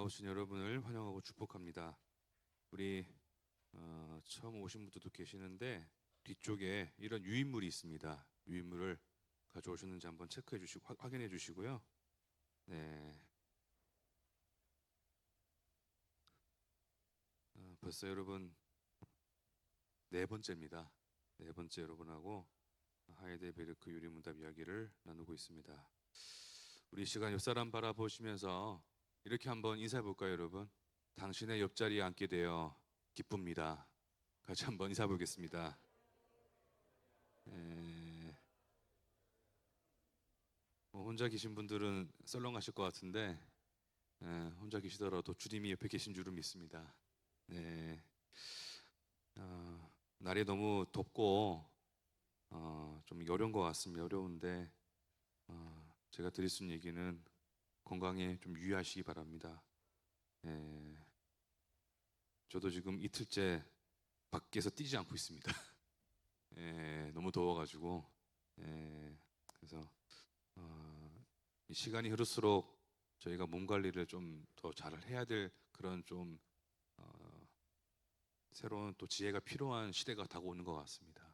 나오신 여러분을 환영하고 축복합니다. 우리 처음 오신 분들도 계시는데 뒤쪽에 이런 유인물이 있습니다. 유인물을 가져오셨는지 한번 체크해 주시고 확인해 주시고요. 네, 벌써 여러분 네 번째입니다. 네 번째 여러분하고 하이델베르크 유리문답 이야기를 나누고 있습니다. 우리 시간 옆 사람 바라보시면서 이렇게 한번 인사해 볼까요, 여러분? 당신의 옆자리에 앉게 되어 기쁩니다. 같이 한번 인사해 보겠습니다. 혼자 계신 분들은 썰렁하실 것 같은데 혼자 계시더라도 주님이 옆에 계신 줄은 믿습니다. 네, 날이 너무 덥고 좀 어려운 것 같습니다. 어려운데 제가 드릴 수 있는 얘기는 건강에 좀 유의하시기 바랍니다. 저도 지금 이틀째 밖에서 뛰지 않고 있습니다. 너무 더워가지고 그래서 이 시간이 흐를수록 저희가 몸 관리를 좀 더 잘 해야 될 그런 좀 새로운 또 지혜가 필요한 시대가 다가오는 것 같습니다.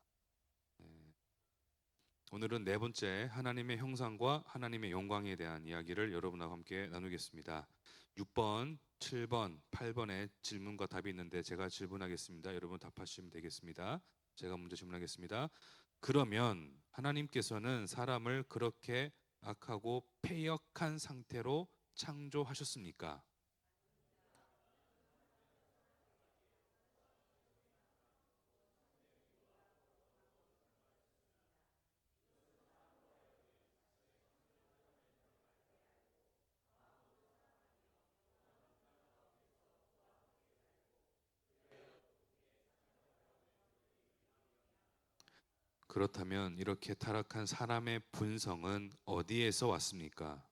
오늘은 네 번째 하나님의 형상과 하나님의 영광에 대한 이야기를 여러분과 함께 나누겠습니다. 6번, 7번, 8번에 질문과 답이 있는데 제가 질문하겠습니다. 여러분 답하시면 되겠습니다. 제가 먼저 질문하겠습니다. 그러면 하나님께서는 사람을 그렇게 악하고 패역한 상태로 창조하셨습니까? 그렇다면 이렇게 타락한 사람의 본성은 어디에서 왔습니까?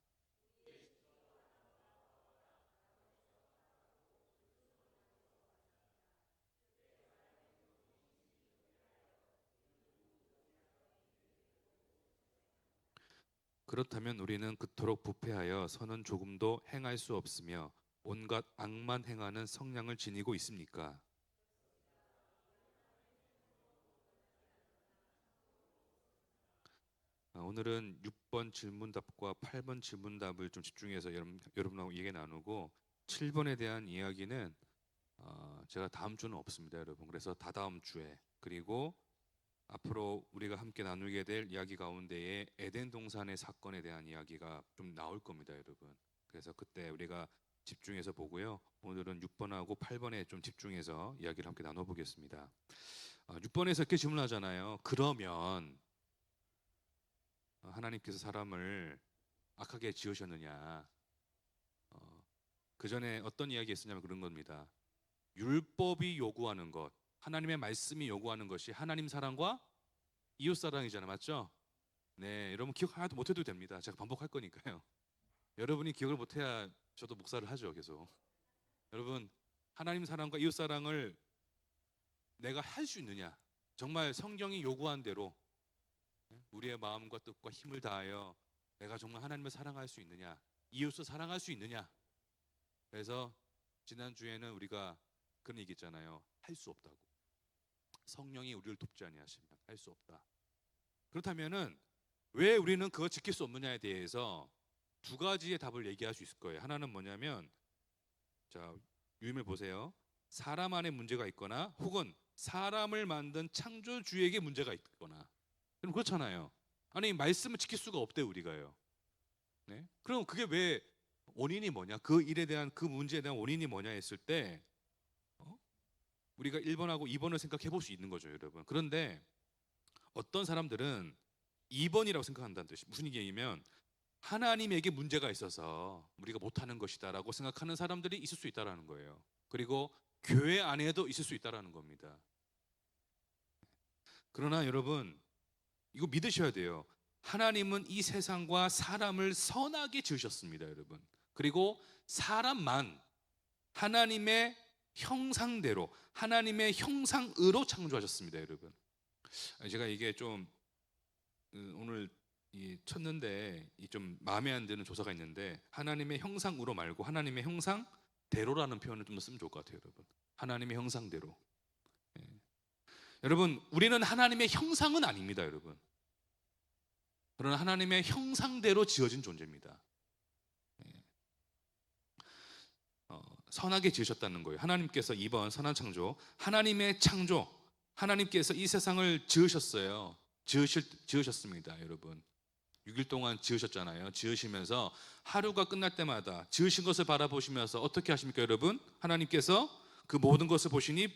그렇다면 우리는 그토록 부패하여 선은 조금도 행할 수 없으며 온갖 악만 행하는 성량을 지니고 있습니까? 오늘은 6번 질문답과 8번 질문답을 좀 집중해서 여러분하고 얘기 나누고 7번에 대한 이야기는 제가 다음 주는 없습니다, 여러분. 그래서 다다음 주에 그리고 앞으로 우리가 함께 나누게 될 이야기 가운데에 에덴 동산의 사건에 대한 이야기가 좀 나올 겁니다, 여러분. 그래서 그때 우리가 집중해서 보고요. 오늘은 6번하고 8번에 좀 집중해서 이야기를 함께 나눠보겠습니다. 6번에서 이렇게 질문하잖아요. 그러면 하나님께서 사람을 악하게 지으셨느냐? 그 전에 어떤 이야기 했었냐면 그런 겁니다. 율법이 요구하는 것, 하나님의 말씀이 요구하는 것이 하나님 사랑과 이웃 사랑이잖아요, 맞죠? 네, 여러분 기억 하나도 못해도 됩니다. 제가 반복할 거니까요. 여러분이 기억을 못해야 저도 목사를 하죠, 계속. 여러분, 하나님 사랑과 이웃 사랑을 내가 할 수 있느냐? 정말 성경이 요구한 대로 우리의 마음과 뜻과 힘을 다하여 내가 정말 하나님을 사랑할 수 있느냐? 이웃을 사랑할 수 있느냐? 그래서 지난주에는 우리가 그런 얘기 있잖아요. 할 수 없다고. 성령이 우리를 돕지 아니하시면 할 수 없다. 그렇다면은 왜 우리는 그거 지킬 수 없느냐에 대해서 두 가지의 답을 얘기할 수 있을 거예요. 하나는 뭐냐면 자, 유임을 보세요. 사람 안에 문제가 있거나 혹은 사람을 만든 창조주에게 문제가 있거나. 그럼 그렇잖아요. 아니 말씀을 지킬 수가 없대 우리가요. 네? 그럼 그게 왜 원인이 뭐냐? 그 일에 대한 그 문제에 대한 원인이 뭐냐 했을 때 우리가 1번하고 2번을 생각해 볼 수 있는 거죠, 여러분. 그런데 어떤 사람들은 2번이라고 생각한다는 뜻이 무슨 얘기냐면 하나님에게 문제가 있어서 우리가 못하는 것이다라고 생각하는 사람들이 있을 수 있다라는 거예요. 그리고 교회 안에도 있을 수 있다라는 겁니다. 그러나 여러분 이거 믿으셔야 돼요. 하나님은 이 세상과 사람을 선하게 지으셨습니다, 여러분. 그리고 사람만 하나님의 형상대로 하나님의 형상으로 창조하셨습니다, 여러분. 제가 이게 좀 오늘 쳤는데 좀 마음에 안 드는 조사가 있는데 하나님의 형상으로 말고 하나님의 형상 형상대로라는 표현을 좀 더 쓰면 좋을 것 같아요, 여러분. 하나님의 형상대로. 예. 여러분, 우리는 하나님의 형상은 아닙니다, 여러분. 그러나 하나님의 형상대로 지어진 존재입니다. 예. 선하게 지으셨다는 거예요. 하나님께서 2번 선한 창조, 하나님의 창조, 하나님께서 이 세상을 지으셨어요. 지으셨습니다, 여러분. 6일 동안 지으셨잖아요. 지으시면서 하루가 끝날 때마다 지으신 것을 바라보시면서 어떻게 하십니까, 여러분? 하나님께서 그 모든 것을 보시니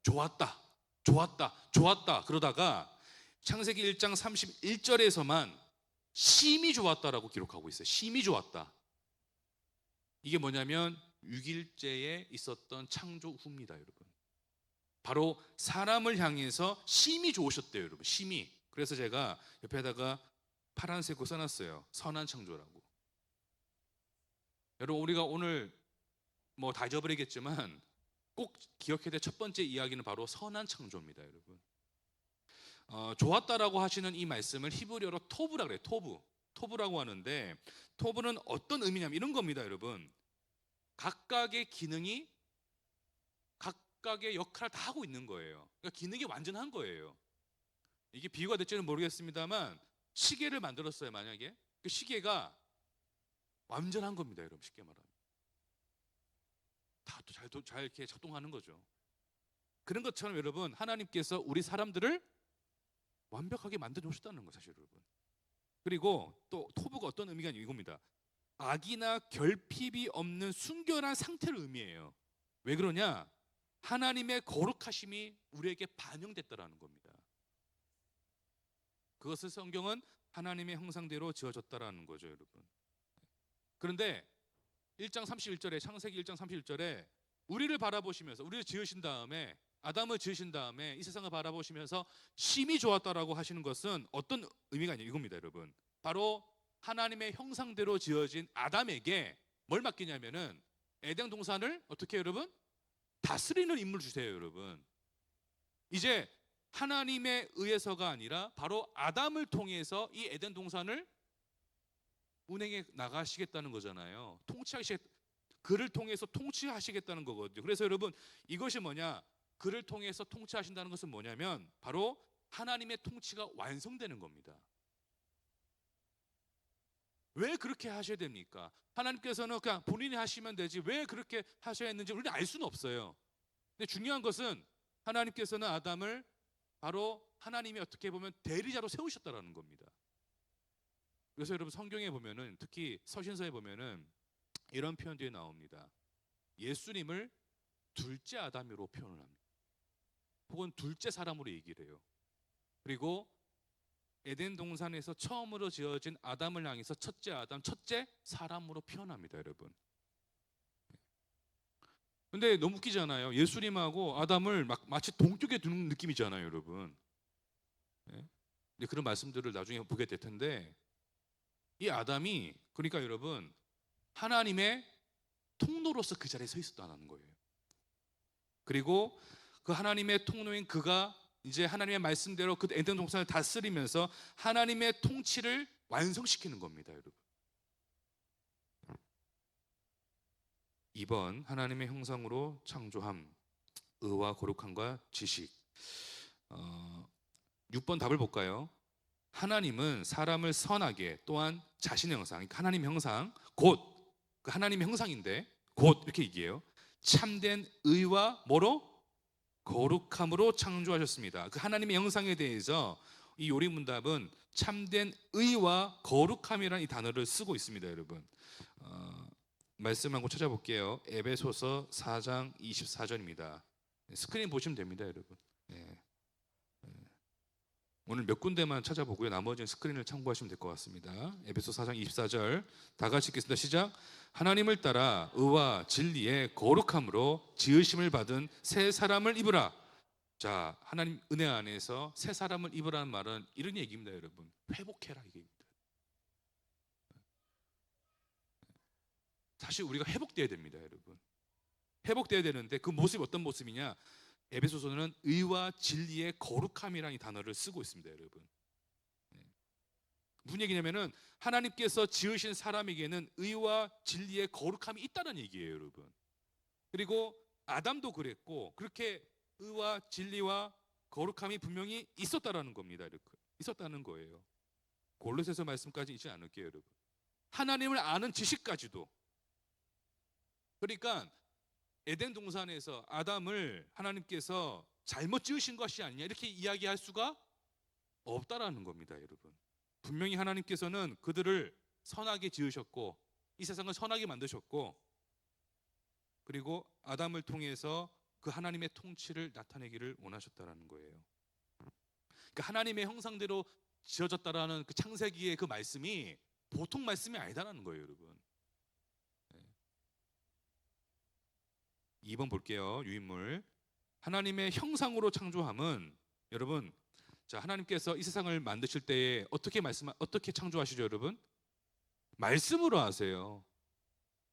좋았다, 좋았다, 좋았다. 그러다가 창세기 1장 31절에서만 심히 좋았다라고 기록하고 있어요. 심히 좋았다. 이게 뭐냐면 6일째에 있었던 창조 후입니다, 여러분. 바로 사람을 향해서 심히 좋으셨대요, 여러분. 심히. 그래서 제가 옆에다가 파란색으로 써놨어요. 선한 창조라고. 여러분, 우리가 오늘 뭐 다 잊어버리겠지만 꼭 기억해야 될 첫 번째 이야기는 바로 선한 창조입니다, 여러분. 좋았다라고 하시는 이 말씀을 히브리어로 토브라 그래요. 토브라고 하는데, 토브는 어떤 의미냐면 이런 겁니다, 여러분. 각각의 기능이 각각의 역할을 다 하고 있는 거예요. 그러니까 기능이 완전한 거예요. 이게 비유가 될지는 모르겠습니다만 시계를 만들었어요. 만약에 그 시계가 완전한 겁니다, 여러분. 쉽게 말하면 다 잘 이렇게 작동하는 거죠. 그런 것처럼 여러분, 하나님께서 우리 사람들을 완벽하게 만들어 주셨다는 거 사실, 여러분. 그리고 또 토부가 어떤 의미가 있냐면 이겁니다. 악이나 결핍이 없는 순결한 상태를 의미해요. 왜 그러냐? 하나님의 거룩하심이 우리에게 반영됐다라는 겁니다. 그것을 성경은 하나님의 형상대로 지어졌다라는 거죠, 여러분. 그런데 1장 31절에 창세기 1장 31절에 우리를 바라보시면서, 우리를 지으신 다음에, 아담을 지으신 다음에 이 세상을 바라보시면서 심히 좋았다라고 하시는 것은 어떤 의미가 있냐 이겁니다, 여러분. 바로 하나님의 형상대로 지어진 아담에게 뭘 맡기냐면은 에덴 동산을 어떻게, 여러분? 다스리는 임무를 주세요, 여러분. 이제 하나님에 의해서가 아니라 바로 아담을 통해서 이 에덴 동산을 운행해 나가시겠다는 거잖아요. 그를 통해서 통치하시겠다는 거거든요. 그래서 여러분, 이것이 뭐냐? 그를 통해서 통치하신다는 것은 뭐냐면 바로 하나님의 통치가 완성되는 겁니다. 왜 그렇게 하셔야 됩니까? 하나님께서는 그냥 본인이 하시면 되지 왜 그렇게 하셔야 했는지 우리는 알 수는 없어요. 근데 중요한 것은 하나님께서는 아담을 바로 하나님이 어떻게 보면 대리자로 세우셨다라는 겁니다. 그래서 여러분, 성경에 보면은, 특히 서신서에 보면은 이런 표현들이 나옵니다. 예수님을 둘째 아담으로 표현을 합니다. 혹은 둘째 사람으로 얘기를 해요. 그리고 에덴 동산에서 처음으로 지어진 아담을 향해서 첫째 아담, 첫째 사람으로 표현합니다, 여러분. 근데 너무 웃기잖아요. 예수님하고 아담을 마치 동격에 두는 느낌이잖아요, 여러분. 근데 그런 말씀들을 나중에 보게 될 텐데, 이 아담이, 그러니까 여러분, 하나님의 통로로서 그 자리에 서 있었다는 거예요. 그리고 그 하나님의 통로인 그가 이제 하나님의 말씀대로 그 에덴 동산을 다스리면서 하나님의 통치를 완성시키는 겁니다, 여러분. 2번 하나님의 형상으로 창조함, 의와 거룩함과 지식. 6번 답을 볼까요? 하나님은 사람을 선하게, 또한 자신의 형상, 그러니까 하나님 형상, 곧 그 하나님의 형상인데 곧 이렇게 얘기해요. 참된 의와 뭐로? 거룩함으로 창조하셨습니다. 그 하나님의 형상에 대해서 이 요리문답은 참된 의와 거룩함이라는 이 단어를 쓰고 있습니다, 여러분. 말씀 한번 찾아볼게요. 에베소서 4장 24절입니다. 스크린 보시면 됩니다, 여러분. 오늘 몇 군데만 찾아보고요. 나머지는 스크린을 참고하시면 될 것 같습니다. 에베소 4장 24절 다 같이 읽겠습니다. 시작. 하나님을 따라 의와 진리의 거룩함으로 지으심을 받은 새 사람을 입으라. 자, 하나님 은혜 안에서 새 사람을 입으라는 말은 이런 얘기입니다, 여러분. 회복해라, 이게입니다. 사실 우리가 회복돼야 됩니다, 여러분. 회복돼야 되는데 그 모습이 어떤 모습이냐? 에베소서는 의와 진리의 거룩함이라는 이 단어를 쓰고 있습니다, 여러분. 무슨 얘기냐면은 하나님께서 지으신 사람에게는 의와 진리의 거룩함이 있다는 얘기예요, 여러분. 그리고 아담도 그랬고 그렇게 의와 진리와 거룩함이 분명히 있었다라는 겁니다. 이렇게 있었다는 거예요. 골로새서 말씀까지 있지 않을게요, 여러분. 하나님을 아는 지식까지도. 그러니까 에덴 동산에서 아담을 하나님께서 잘못 지으신 것이 아니냐 이렇게 이야기할 수가 없다라는 겁니다, 여러분. 분명히 하나님께서는 그들을 선하게 지으셨고 이 세상을 선하게 만드셨고 그리고 아담을 통해서 그 하나님의 통치를 나타내기를 원하셨다라는 거예요. 그러니까 하나님의 형상대로 지어졌다라는 그 창세기의 그 말씀이 보통 말씀이 아니다라는 거예요, 여러분. 2번 볼게요. 유인물. 하나님의 형상으로 창조함은 여러분, 자, 하나님께서 이 세상을 만드실 때에 어떻게 창조하시죠, 여러분? 말씀으로 하세요.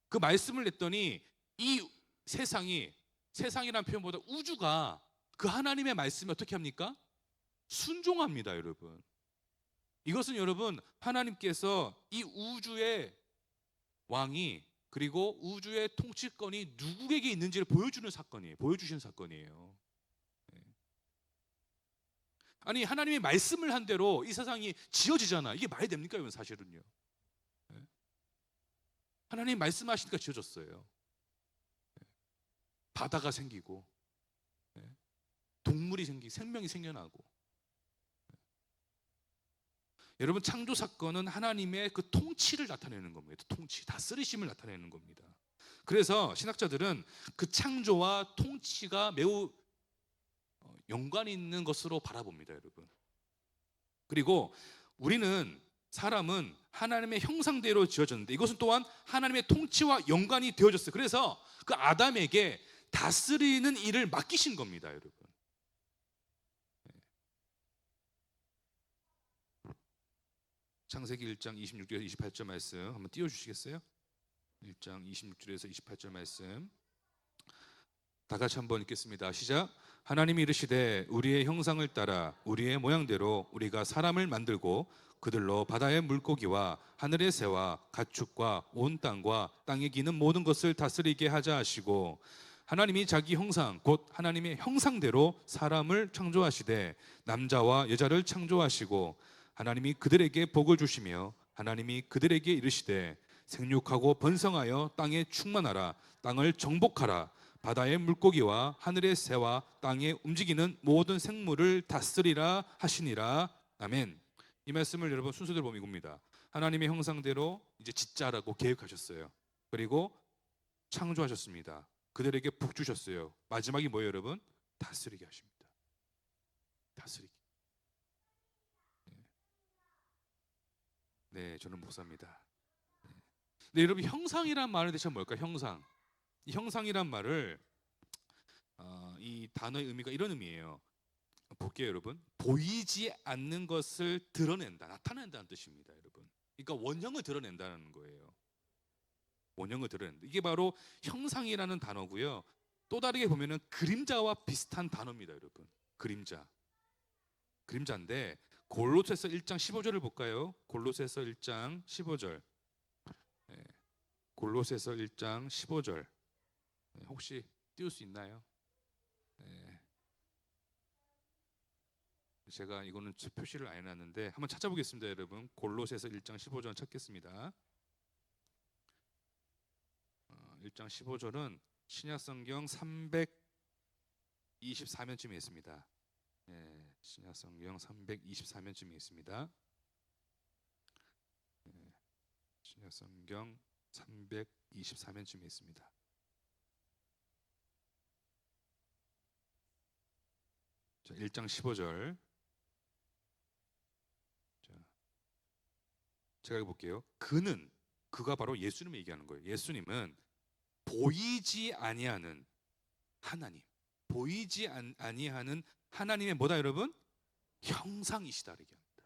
그 말씀을 냈더니 이 세상이라는 표현보다 우주가 그 하나님의 말씀에 어떻게 합니까? 순종합니다, 여러분. 이것은 여러분 하나님께서 이 우주의 왕이 그리고 우주의 통치권이 누구에게 있는지를 보여주는 사건이에요. 보여주신 사건이에요. 아니 하나님이 말씀을 한 대로 이 세상이 지어지잖아. 이게 말이 됩니까? 이건 사실은요. 하나님 말씀하시니까 지어졌어요. 바다가 생기고 동물이 생기고 생명이 생겨나고. 여러분 창조 사건은 하나님의 그 통치를 나타내는 겁니다. 통치, 다스리심을 나타내는 겁니다. 그래서 신학자들은 그 창조와 통치가 매우 연관이 있는 것으로 바라봅니다, 여러분. 그리고 사람은 하나님의 형상대로 지어졌는데 이것은 또한 하나님의 통치와 연관이 되어졌어요. 그래서 그 아담에게 다스리는 일을 맡기신 겁니다, 여러분. 창세기 1장 26절에서 28절 말씀 한번 띄워주시겠어요? 1장 26절에서 28절 말씀 다 같이 한번 읽겠습니다. 시작. 하나님이 이르시되 우리의 형상을 따라 우리의 모양대로 우리가 사람을 만들고 그들로 바다의 물고기와 하늘의 새와 가축과 온 땅과 땅에 기는 모든 것을 다스리게 하자 하시고 하나님이 자기 형상 곧 하나님의 형상대로 사람을 창조하시되 남자와 여자를 창조하시고 하나님이 그들에게 복을 주시며 하나님이 그들에게 이르시되 생육하고 번성하여 땅에 충만하라 땅을 정복하라 바다의 물고기와 하늘의 새와 땅에 움직이는 모든 생물을 다스리라 하시니라. 아멘. 이 말씀을 여러분 순서대로 보면 이겁니다. 하나님의 형상대로 이제 짓자라고 계획하셨어요. 그리고 창조하셨습니다. 그들에게 복 주셨어요. 마지막이 뭐예요, 여러분? 다스리게 하십니다. 다스리기. 네, 저는 목사입니다. 네, 여러분 형상이란 말은 대체 뭘까요? 형상. 이 형상이란 말을 이 단어의 의미가 이런 의미예요. 볼게요, 여러분. 보이지 않는 것을 드러낸다, 나타낸다는 뜻입니다, 여러분. 그러니까 원형을 드러낸다는 거예요. 원형을 드러낸다. 이게 바로 형상이라는 단어고요. 또 다르게 보면은 그림자와 비슷한 단어입니다, 여러분. 그림자인데 골로새서 1장 15절을 볼까요? 골로새서 1장 15절. 골로새서 1장 15절. 혹시 띄울 수 있나요? 제가 이거는 표시를 안 해놨는데 한번 찾아보겠습니다, 여러분. 골로새서 1장 15절 찾겠습니다. 1장 15절은 신약성경 324면쯤에 있습니다. 신약성경 324면쯤에 있습니다. 신약성경 324면쯤에 있습니다. 자, 1장 15절. 자, 제가 볼게요. 그가 바로 예수님을 얘기하는 거예요. 예수님은 보이지 아니하는 하나님, 보이지 아니하는 하나님의 뭐다, 여러분? 형상이시다 이렇게 합니다.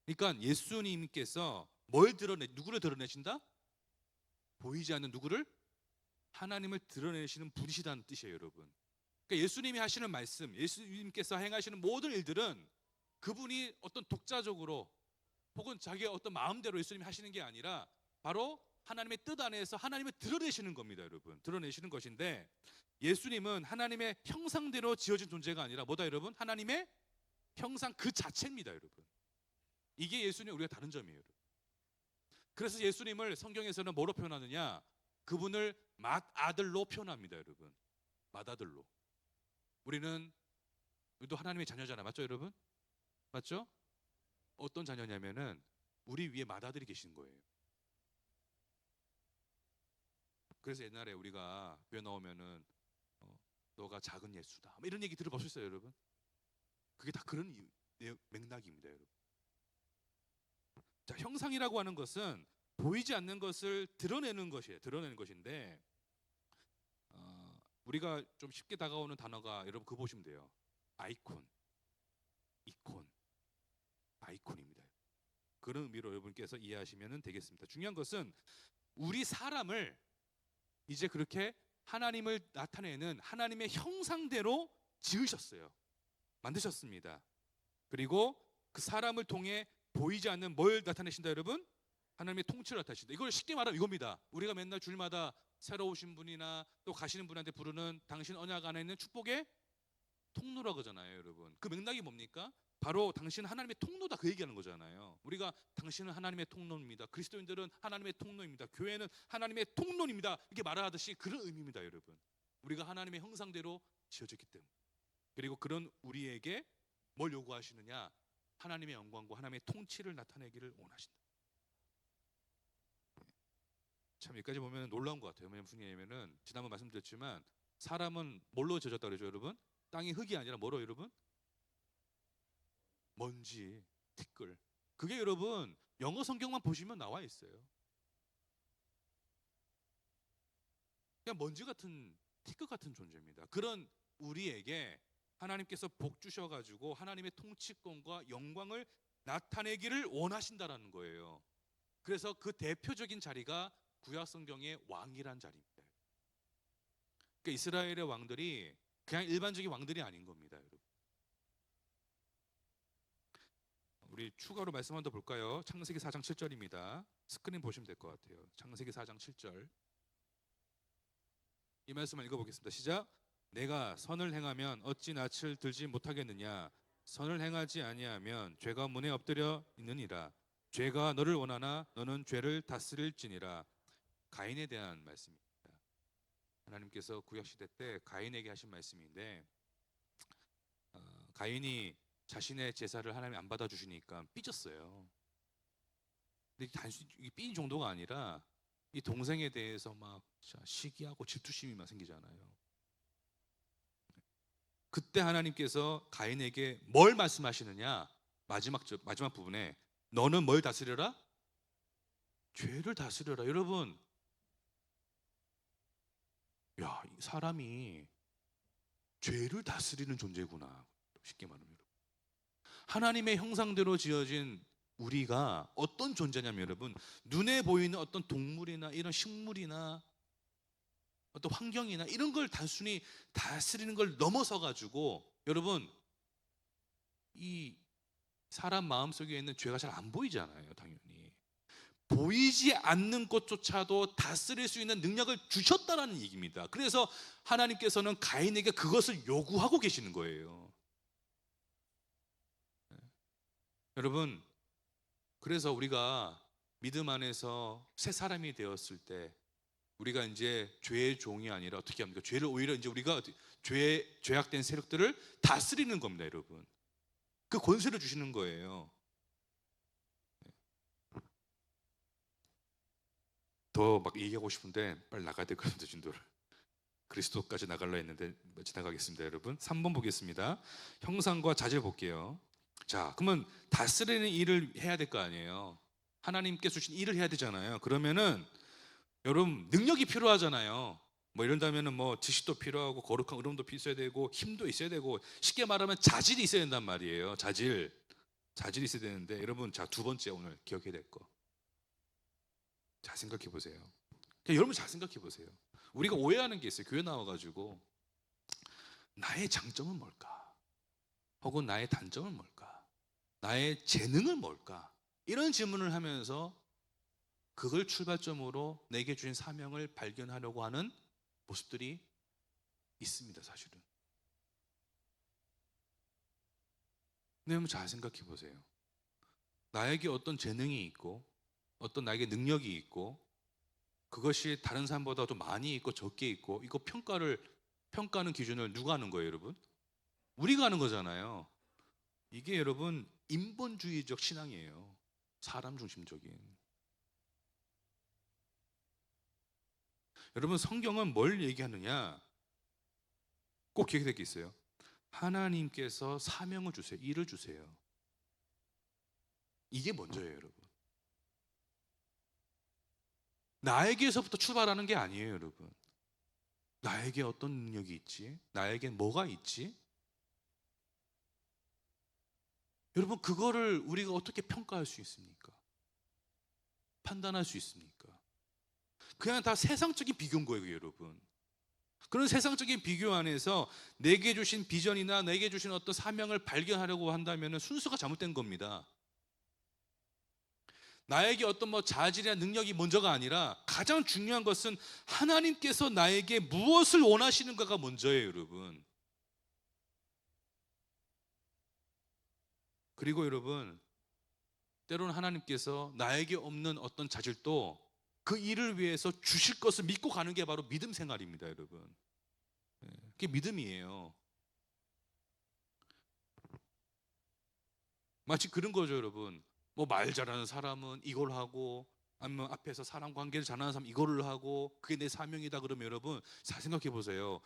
그러니까 예수님께서 누구를 드러내신다? 보이지 않는 누구를? 하나님을 드러내시는 분이시다는 뜻이에요, 여러분. 그러니까 예수님이 하시는 말씀, 예수님께서 행하시는 모든 일들은 그분이 어떤 독자적으로 혹은 자기의 어떤 마음대로 예수님이 하시는 게 아니라 바로 하나님의 뜻 안에서 하나님을 드러내시는 겁니다, 여러분. 드러내시는 것인데 예수님은 하나님의 형상대로 지어진 존재가 아니라 뭐다, 여러분? 하나님의 형상 그 자체입니다, 여러분. 이게 예수님 우리가 다른 점이에요, 여러분. 그래서 예수님을 성경에서는 뭐로 표현하느냐? 그분을 맏아들로 표현합니다, 여러분. 맏아들로. 우리도 하나님의 자녀잖아요, 맞죠, 여러분? 맞죠? 어떤 자녀냐면은 우리 위에 맏아들이 계신 거예요. 그래서 옛날에 우리가 교회 나오면은 너가 작은 예수다, 이런 얘기 들어보셨어요, 여러분? 그게 다 그런 맥락입니다, 여러분. 자, 형상이라고 하는 것은 보이지 않는 것을 드러내는 것이에요. 드러내는 것인데 우리가 좀 쉽게 다가오는 단어가 여러분 그거 보시면 돼요. 아이콘, 이콘, 아이콘입니다. 그런 의미로 여러분께서 이해하시면 되겠습니다. 중요한 것은 우리 사람을 이제 그렇게 하나님을 나타내는 하나님의 형상대로 지으셨어요. 만드셨습니다. 그리고 그 사람을 통해 보이지 않는 뭘 나타내신다, 여러분? 하나님의 통치를 나타내신다. 이걸 쉽게 말하면 이겁니다. 우리가 맨날 주일마다 새로 오신 분이나 또 가시는 분한테 부르는 당신 언약 안에 있는 축복의 통로라고 하잖아요, 여러분. 그 맥락이 뭡니까? 바로 당신은 하나님의 통로다, 그 얘기하는 거잖아요. 우리가 당신은 하나님의 통로입니다. 그리스도인들은 하나님의 통로입니다. 교회는 하나님의 통로입니다. 이렇게 말하듯이 그런 의미입니다, 여러분. 우리가 하나님의 형상대로 지어졌기 때문에. 그리고 그런 우리에게 뭘 요구하시느냐? 하나님의 영광과 하나님의 통치를 나타내기를 원하신다. 참 여기까지 보면 놀라운 것 같아요. 무슨 얘기냐면은 지난번 말씀드렸지만 사람은 뭘로 지어졌다 그러죠, 여러분? 땅이 흙이 아니라 뭐로, 여러분? 먼지, 티끌. 그게 여러분 영어 성경만 보시면 나와 있어요. 그냥 먼지 같은, 티끌 같은 존재입니다. 그런 우리에게 하나님께서 복 주셔가지고 하나님의 통치권과 영광을 나타내기를 원하신다라는 거예요. 그래서 그 대표적인 자리가 구약 성경의 왕이란 자리입니다. 그러니까 이스라엘의 왕들이 그냥 일반적인 왕들이 아닌 겁니다, 여러분. 우리 추가로 말씀 한번 더 볼까요? 창세기 4장 7절입니다. 스크린 보시면 될 것 같아요. 창세기 4장 7절. 이 말씀을 읽어보겠습니다. 시작. 내가 선을 행하면 어찌 낯을 들지 못하겠느냐? 선을 행하지 아니하면 죄가 문에 엎드려 있느니라. 죄가 너를 원하나 너는 죄를 다스릴지니라. 가인에 대한 말씀입니다. 하나님께서 구약시대 때 가인에게 하신 말씀인데 가인이 자신의 제사를 하나님이 안 받아주시니까 삐졌어요. 근데 단순히 삐인 정도가 아니라 이 동생에 대해서 막 시기하고 질투심이 막 생기잖아요. 그때 하나님께서 가인에게 뭘 말씀하시느냐? 마지막 부분에 너는 뭘 다스려라? 죄를 다스려라. 여러분, 야, 이 사람이 죄를 다스리는 존재구나. 쉽게 말하면 하나님의 형상대로 지어진 우리가 어떤 존재냐면 여러분, 눈에 보이는 어떤 동물이나 이런 식물이나 어떤 환경이나 이런 걸 단순히 다스리는 걸 넘어서 가지고 여러분, 이 사람 마음속에 있는 죄가 잘 안 보이잖아요. 당연히 보이지 않는 것조차도 다스릴 수 있는 능력을 주셨다라는 얘기입니다. 그래서 하나님께서는 가인에게 그것을 요구하고 계시는 거예요. 여러분, 그래서 우리가 믿음 안에서 새 사람이 되었을 때 우리가 이제 죄의 종이 아니라 어떻게 합니까? 죄를 오히려 이제 우리가 죄악된 세력들을 다스리는 겁니다, 여러분. 그 권세를 주시는 거예요. 더 막 얘기하고 싶은데 빨리 나가야 될 것 같은데 진도를 그리스도까지 나가려 했는데 지나가겠습니다, 여러분. 3번 보겠습니다. 형상과 자질 볼게요. 자, 그러면 다스리는 일을 해야 될 거 아니에요. 하나님께 주신 일을 해야 되잖아요. 그러면은 여러분 능력이 필요하잖아요. 뭐 이런다면은 뭐 지식도 필요하고 거룩한 의로움도 있어야 되고 힘도 있어야 되고 쉽게 말하면 자질이 있어야 된단 말이에요. 자질이 있어야 되는데 여러분, 자, 두 번째 오늘 기억해야 될 거. 잘 생각해 보세요. 여러분 잘 생각해 보세요. 우리가 오해하는 게 있어요. 교회 나와가지고 나의 장점은 뭘까? 혹은 나의 단점은 뭘까? 나의 재능은 뭘까? 이런 질문을 하면서 그걸 출발점으로 내게 주신 사명을 발견하려고 하는 모습들이 있습니다, 사실은. 근데 한번 잘 생각해 보세요. 나에게 어떤 재능이 있고 어떤 나에게 능력이 있고 그것이 다른 사람보다 좀 많이 있고 적게 있고 이거 평가하는 기준을 누가 하는 거예요, 여러분? 우리가 하는 거잖아요. 이게 여러분 인본주의적 신앙이에요. 사람 중심적인. 여러분 성경은 뭘 얘기하느냐? 꼭 기억해야 될 게 있어요. 하나님께서 사명을 주세요. 일을 주세요. 이게 먼저예요, 여러분. 나에게서부터 출발하는 게 아니에요, 여러분. 나에게 어떤 능력이 있지? 나에게 뭐가 있지? 여러분, 그거를 우리가 어떻게 평가할 수 있습니까? 판단할 수 있습니까? 그냥 다 세상적인 비교인 거예요, 여러분. 그런 세상적인 비교 안에서 내게 주신 비전이나 내게 주신 어떤 사명을 발견하려고 한다면 순서가 잘못된 겁니다. 나에게 어떤 자질이나 능력이 먼저가 아니라 가장 중요한 것은 하나님께서 나에게 무엇을 원하시는가가 먼저예요, 여러분. 그리고 여러분, 때로는 하나님께서 나에게 없는 어떤 자질도 그 일을 위해서 주실 것을 믿고 가는 게 바로 믿음 생활입니다, 여러분. 그게 믿음이에요. 마치 그런 거죠, 여러분. 말 잘하는 사람은 이걸 하고, 아니면 앞에서 사람 관계를 잘하는 사람 이거를 하고, 그게 내 사명이다 그러면 여러분 잘 생각해 보세요.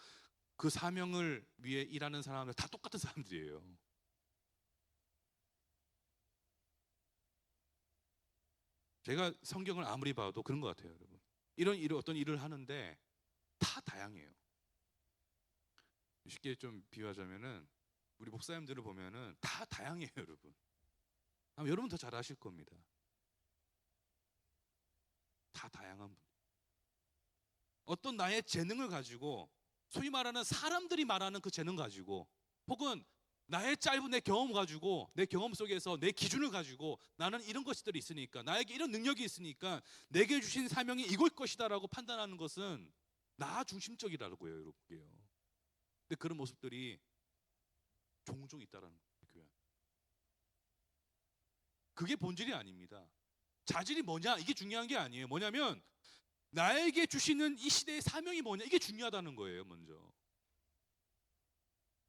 그 사명을 위해 일하는 사람들 다 똑같은 사람들이에요. 제가 성경을 아무리 봐도 그런 것 같아요, 여러분. 어떤 일을 하는데 다 다양해요. 쉽게 좀 비유하자면은 우리 목사님들을 보면은 다 다양해요, 여러분. 아마 여러분 더 잘 아실 겁니다. 다 다양한 분. 어떤 나의 재능을 가지고, 소위 말하는 사람들이 말하는 그 재능 가지고, 혹은 나의 짧은 내 경험 가지고, 내 경험 속에서 내 기준을 가지고 나는 이런 것들이 있으니까, 나에게 이런 능력이 있으니까 내게 주신 사명이 이걸 것이다라고 판단하는 것은 나 중심적이라고요, 여러분. 근데 그런 모습들이 종종 있다라는 거예요. 그게 본질이 아닙니다. 자질이 뭐냐 이게 중요한 게 아니에요. 뭐냐면 나에게 주시는 이 시대의 사명이 뭐냐 이게 중요하다는 거예요, 먼저.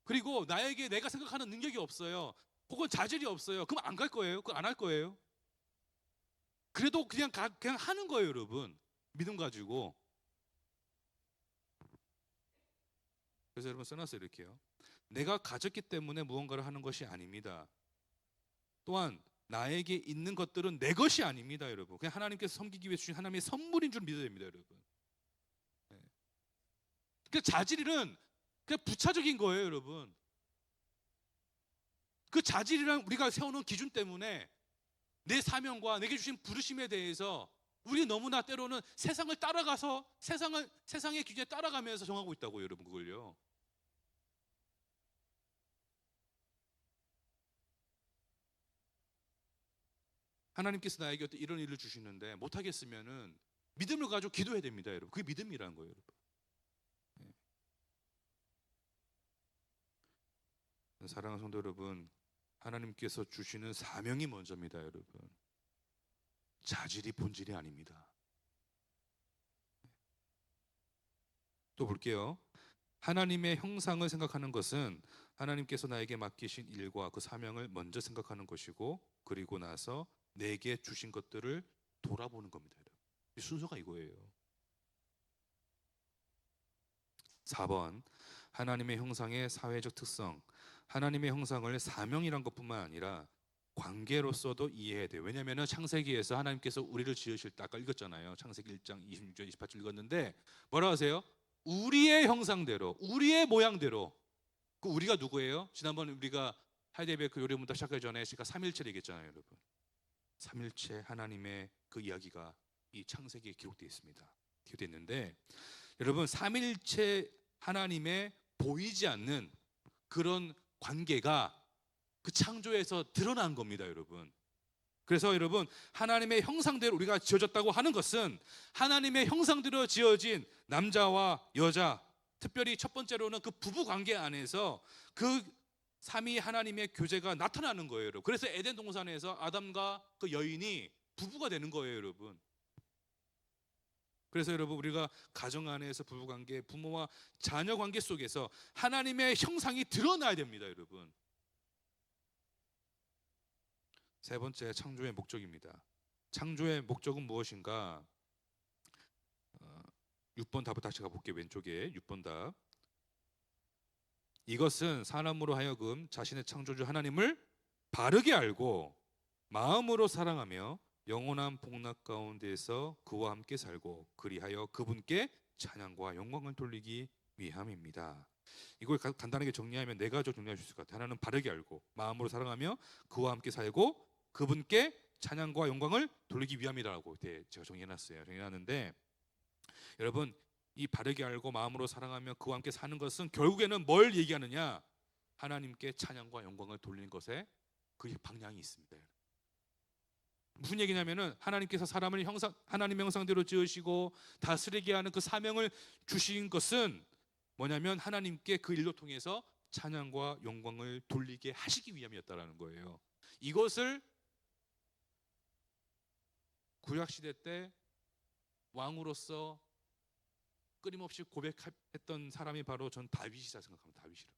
그리고 나에게 내가 생각하는 능력이 없어요. 혹은 자질이 없어요. 그럼 안 갈 거예요? 그럼 안 할 거예요? 그래도 그냥 하는 거예요, 여러분. 믿음 가지고. 그래서 여러분 써놨어요, 이렇게요. 내가 가졌기 때문에 무언가를 하는 것이 아닙니다. 또한 나에게 있는 것들은 내 것이 아닙니다, 여러분. 그냥 하나님께서 섬기기 위해 주신 하나님의 선물인 줄 믿어야 됩니다, 여러분. 그 자질은 그냥 부차적인 거예요, 여러분. 그 자질이랑 우리가 세우는 기준 때문에 내 사명과 내게 주신 부르심에 대해서 우리 너무나 때로는 세상을 따라가서 세상의 기준에 따라가면서 정하고 있다고요, 여러분. 그걸요. 하나님께서 나에게 어떤 이런 일을 주시는데 못하겠으면은 믿음을 가지고 기도해야 됩니다, 여러분. 그게 믿음이라는 거예요, 여러분. 사랑하는 성도 여러분, 하나님께서 주시는 사명이 먼저입니다, 여러분. 자질이 본질이 아닙니다. 또 볼게요. 하나님의 형상을 생각하는 것은 하나님께서 나에게 맡기신 일과 그 사명을 먼저 생각하는 것이고, 그리고 나서 내게 주신 것들을 돌아보는 겁니다, 여러분. 이 순서가 이거예요. 4번, 하나님의 형상의 사회적 특성. 하나님의 형상을 사명이란 것뿐만 아니라 관계로서도 이해해야 돼요. 왜냐하면 창세기에서 하나님께서 우리를 지으실 때 아까 읽었잖아요. 창세기 1장 26절 28절 읽었는데 뭐라 하세요? 우리의 형상대로, 우리의 모양대로. 그 우리가 누구예요? 지난번 우리가 하이데베르크 요리문답 시작하기 전에 제가 삼일체를 얘기했잖아요, 여러분. 삼일체 하나님의 그 이야기가 이 창세기에 기록되어 있습니다. 기록되어 있는데 여러분, 삼일체 하나님의 보이지 않는 그런 관계가 그 창조에서 드러난 겁니다, 여러분. 그래서 여러분, 하나님의 형상대로 우리가 지어졌다고 하는 것은 하나님의 형상대로 지어진 남자와 여자, 특별히 첫 번째로는 그 부부 관계 안에서 그 삼위 하나님의 교제가 나타나는 거예요, 여러분. 그래서 에덴 동산에서 아담과 그 여인이 부부가 되는 거예요, 여러분. 그래서 여러분, 우리가 가정 안에서 부부 관계, 부모와 자녀 관계 속에서 하나님의 형상이 드러나야 됩니다, 여러분. 세 번째, 창조의 목적입니다. 창조의 목적은 무엇인가? 6번 답을 다시 가볼게요. 왼쪽에 6번 답. 이것은 사람으로 하여금 자신의 창조주 하나님을 바르게 알고 마음으로 사랑하며 영원한 복락 가운데서 그와 함께 살고 그리하여 그분께 찬양과 영광을 돌리기 위함입니다. 이걸 간단하게 정리하면 네 가지로 정리할 수 있을 것 같아요. 하나는 바르게 알고 마음으로 사랑하며 그와 함께 살고 그분께 찬양과 영광을 돌리기 위함이라고 제가 정리해놨어요. 정리해놨는데 여러분, 이 바르게 알고 마음으로 사랑하며 그와 함께 사는 것은 결국에는 뭘 얘기하느냐? 하나님께 찬양과 영광을 돌리는 것에 그 방향이 있습니다. 무슨 얘기냐면은 하나님께서 사람을 하나님의 형상대로 지으시고 다스리게 하는 그 사명을 주신 것은 뭐냐면 하나님께 그 일로 통해서 찬양과 영광을 돌리게 하시기 위함이었다라는 거예요. 이것을 구약시대 때 왕으로서 끊임없이 고백했던 사람이 바로 전 다윗이라 생각합니다. 다윗이라.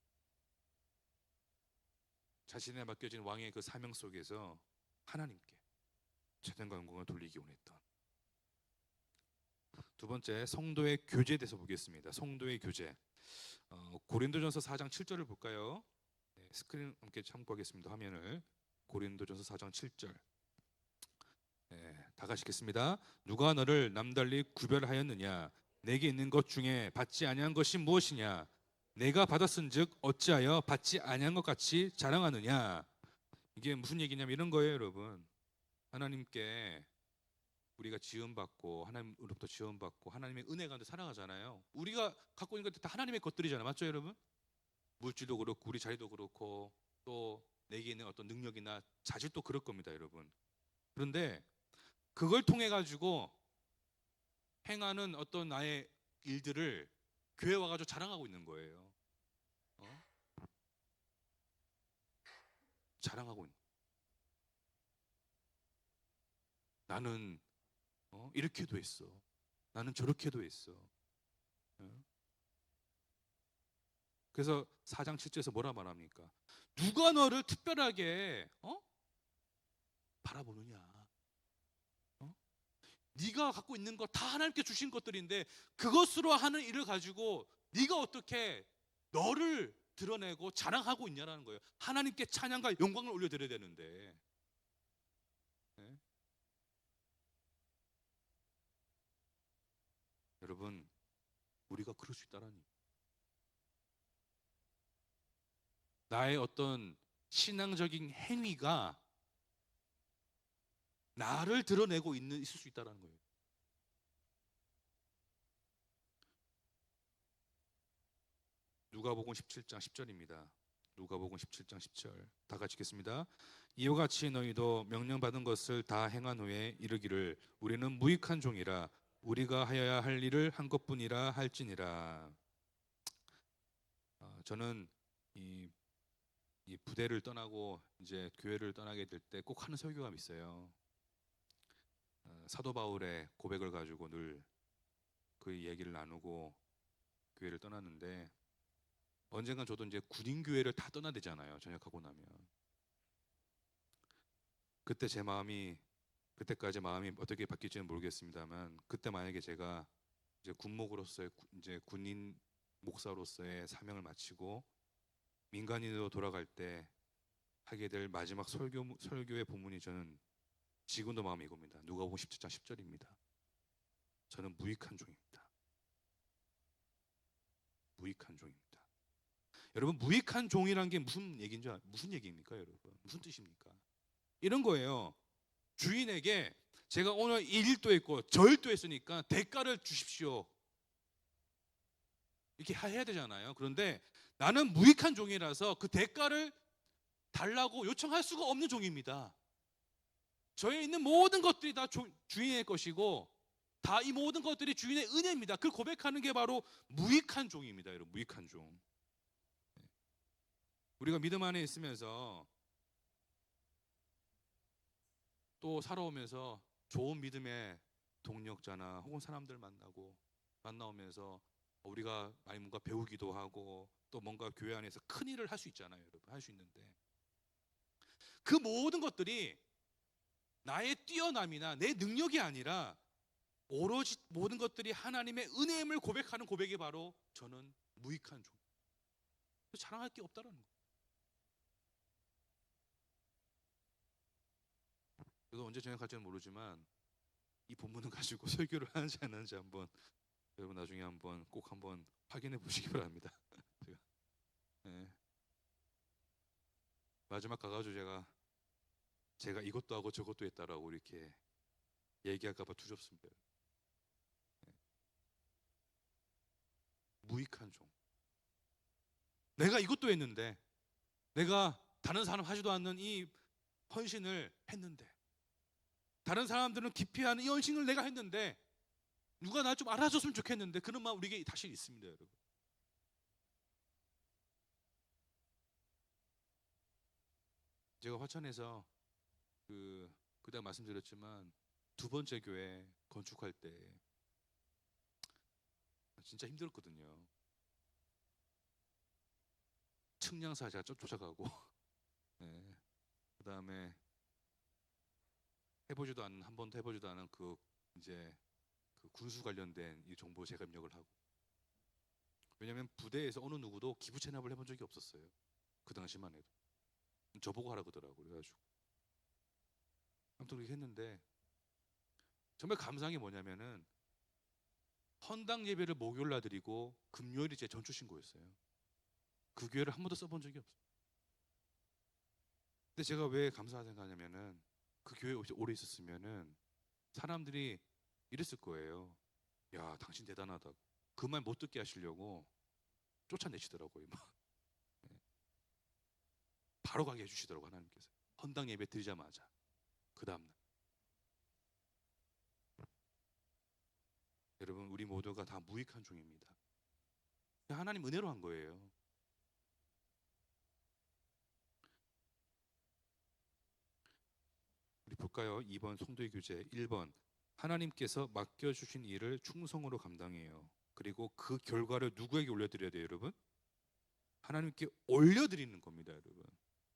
자신에 맡겨진 왕의 그 사명 속에서 하나님께 찬양과 영광을 돌리기 원했던. 두 번째, 성도의 교제에 대해서 보겠습니다. 성도의 교제. 고린도전서 4장 7절을 볼까요? 네, 스크린 함께 참고하겠습니다. 화면을. 고린도전서 4장 7절. 네, 다 같이 읽겠습니다. 누가 너를 남달리 구별하였느냐? 내게 있는 것 중에 받지 아니한 것이 무엇이냐? 내가 받았은즉 어찌하여 받지 아니한 것 같이 자랑하느냐? 이게 무슨 얘기냐면 이런 거예요, 여러분. 하나님께 우리가 지음받고 하나님으로부터 지음받고 하나님의 은혜 가운데 살아가잖아요. 우리가 갖고 있는 것들 다 하나님의 것들이잖아요. 맞죠, 여러분? 물질도 그렇고 우리 자리도 그렇고 또 내게 있는 어떤 능력이나 자질도 그럴 겁니다, 여러분. 그런데 그걸 통해 가지고 행하는 어떤 나의 일들을 교회 와가지고 자랑하고 있는 거예요. 자랑하고 있는. 나는 이렇게도 했어. 나는 저렇게도 했어. 그래서 4장 7절에서 뭐라 말합니까? 누가 너를 특별하게 바라보느냐? 네가 갖고 있는 거 다 하나님께 주신 것들인데 그것으로 하는 일을 가지고 네가 어떻게 너를 드러내고 자랑하고 있냐라는 거예요. 하나님께 찬양과 영광을 올려드려야 되는데. 네? 여러분, 우리가 그럴 수 있다라니. 나의 어떤 신앙적인 행위가 나를 드러내고 있을 수 있다는 거예요. 누가복음 17장 10절입니다. 누가복음 17장 10절 다 같이 읽겠습니다. 이와 같이 너희도 명령받은 것을 다 행한 후에 이르기를 우리는 무익한 종이라 우리가 하여야 할 일을 한 것뿐이라 할지니라. 저는 이 부대를 떠나고 이제 교회를 떠나게 될 때 꼭 하는 설교가 있어요. 사도 바울의 고백을 가지고 늘 그 얘기를 나누고 교회를 떠났는데 언젠간 저도 이제 군인 교회를 다 떠나야 되잖아요. 전역하고 나면. 그때 제 마음이 그때까지 마음이 어떻게 바뀔지는 모르겠습니다만 그때 만약에 제가 이제 군목으로서의 이제 군인 목사로서의 사명을 마치고 민간인으로 돌아갈 때 하게 될 마지막 설교의 본문이 저는 지금도 마음이 이겁니다. 누가복음 17장 10절입니다. 저는 무익한 종입니다. 무익한 종입니다. 여러분, 무익한 종이란 게 무슨 얘기입니까, 여러분? 무슨 뜻입니까? 이런 거예요. 주인에게 제가 오늘 이 일도 했고 저 일도 했으니까 대가를 주십시오. 이렇게 해야 되잖아요. 그런데 나는 무익한 종이라서 그 대가를 달라고 요청할 수가 없는 종입니다. 저에 있는 모든 것들이 다 주인의 것이고 다 이 모든 것들이 주인의 은혜입니다. 그걸 고백하는 게 바로 무익한 종입니다. 여러분, 무익한 종. 우리가 믿음 안에 있으면서 또 살아오면서 좋은 믿음의 동력자나 혹은 사람들 만나오면서 우리가 많이 뭔가 배우기도 하고 또 뭔가 교회 안에서 큰 일을 할 수 있잖아요. 여러분, 할 수 있는데 그 모든 것들이 나의 뛰어남이나 내 능력이 아니라 오로지 모든 것들이 하나님의 은혜임을 고백하는 고백이 바로 저는 무익한 종. 자랑할 게 없다라는 거예요. 그래서 언제 전역할지는 모르지만 이 본문을 가지고 설교를 하는지 안 하는지 한번 여러분 나중에 꼭 한번 확인해 보시기 바랍니다. 네. 마지막 가가지고 제가 이것도 하고 저것도 했다라고 이렇게 얘기할까봐 두렵습니다. 네. 무익한 종. 내가 이것도 했는데, 내가 다른 사람 하지도 않는 이 헌신을 했는데, 다른 사람들은 기피하는 이 헌신을 내가 했는데 누가 나 좀 알아줬으면 좋겠는데 그런 마음 우리에게 다시 있습니다, 여러분. 제가 화천에서 그때 말씀드렸지만 두 번째 교회 건축할 때 진짜 힘들었거든요. 측량사 제가 쫓아가고 네. 그다음에 한 번도 해보지도 않은 이제 군수 관련된 이 정보 제가 입력을 하고, 왜냐하면 부대에서 어느 누구도 기부 체납을 해본 적이 없었어요. 그 당시만 해도 저보고 하라 그러더라고요. 그래가지고 아무튼 그렇게 했는데 정말 감사한 게 뭐냐면은 헌당 예배를 목요일 날 드리고 금요일이 제 전주 신고였어요. 그 교회를 한 번도 써본 적이 없어요. 근데 제가 왜 감사하다 생각하냐면은 그 교회에 오래 있었으면은 사람들이 이랬을 거예요. 야, 당신 대단하다고. 그 말 못 듣게 하시려고 쫓아내시더라고요. 바로 가게 해주시더라고, 하나님께서. 헌당 예배 드리자마자 그 다음날. 여러분, 우리 모두가 다 무익한 종입니다. 하나님 은혜로 한 거예요. 우리 볼까요? 2번 송도의 교재 1번 하나님께서 맡겨주신 일을 충성으로 감당해요. 그리고 그 결과를 누구에게 올려드려야 돼요, 여러분? 하나님께 올려드리는 겁니다, 여러분.